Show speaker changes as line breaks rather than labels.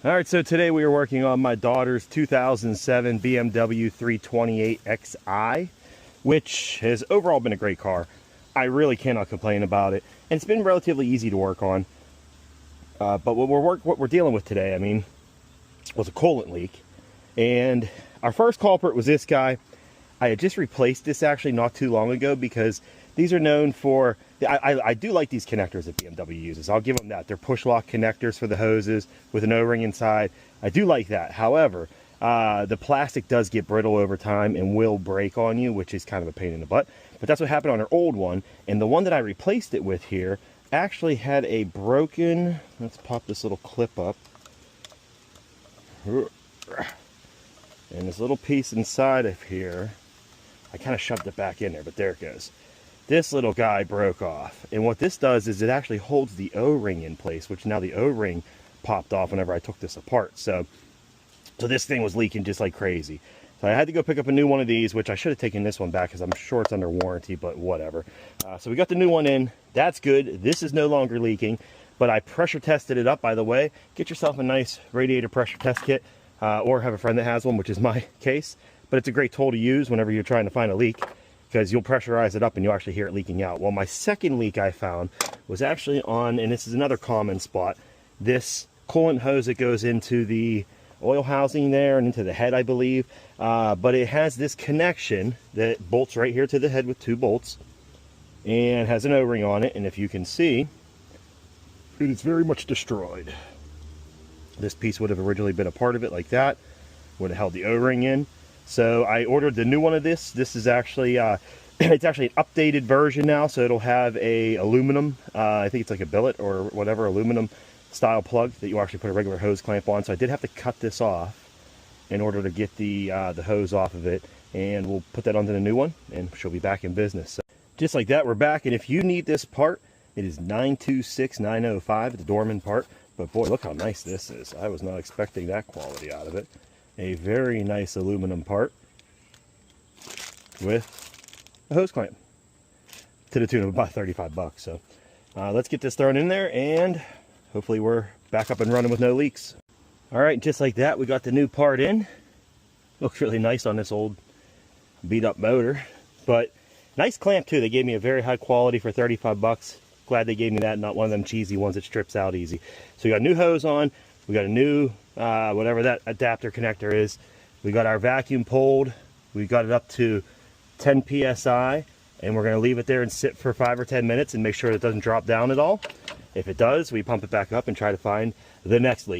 All right, so today we are working on my daughter's 2007 BMW 328xi, which has overall been a great car. I really cannot complain about it, and it's been relatively easy to work on. But what we're dealing with today, was a coolant leak, and our first culprit was this guy. I had just replaced this actually not too long ago because these are known for, I do like these connectors that BMW uses. I'll give them that. They're push lock connectors for the hoses with an O-ring inside. I do like that. However, the plastic does get brittle over time and will break on you, which is kind of a pain in the butt. But that's what happened on our old one. And the one that I replaced it with here actually had a broken, let's pop this little clip up. And this little piece inside of here, I kind of shoved it back in there, but there it goes. This little guy broke off. And what this does is it actually holds the O-ring in place, which now the O-ring popped off whenever I took this apart. So this thing was leaking just like crazy. So I had to go pick up a new one of these, which I should have taken this one back because I'm sure it's under warranty, but whatever. So we got the new one in. That's good. This is no longer leaking, but I pressure tested it up, by the way. Get yourself a nice radiator pressure test kit, or have a friend that has one, which is my case. But it's a great tool to use whenever you're trying to find a leak, because you'll pressurize it up and you'll actually hear it leaking out. Well, my second leak I found was actually on, and this is another common spot, this coolant hose that goes into the oil housing there and into the head, I believe. But it has this connection that bolts right here to the head with 2 bolts and has an O-ring on it. And if you can see, it is very much destroyed. This piece would have originally been a part of it like that, would have held the O-ring in. So I ordered the new one of this. This is actually, it's actually an updated version now, so it'll have a aluminum, I think it's like a billet or whatever, aluminum style plug that you actually put a regular hose clamp on. So I did have to cut this off in order to get the hose off of it, and we'll put that onto the new one, and she'll be back in business. So just like that, we're back, and if you need this part, it is 926905, the Dorman part. But boy, look how nice this is. I was not expecting that quality out of it. A very nice aluminum part with a hose clamp to the tune of about 35 bucks. So let's get this thrown in there, and hopefully we're back up and running with no leaks. All right, just like that, we got the new part in. Looks really nice on this old beat up motor, but nice clamp too. They gave me a very high quality for 35 bucks. Glad they gave me that, not one of them cheesy ones that strips out easy. So we got a new hose on. We got a new, whatever that adapter connector is. We got our vacuum pulled. We got it up to 10 PSI, and we're going to leave it there and sit for 5 or 10 minutes and make sure it doesn't drop down at all. If it does, we pump it back up and try to find the next leak.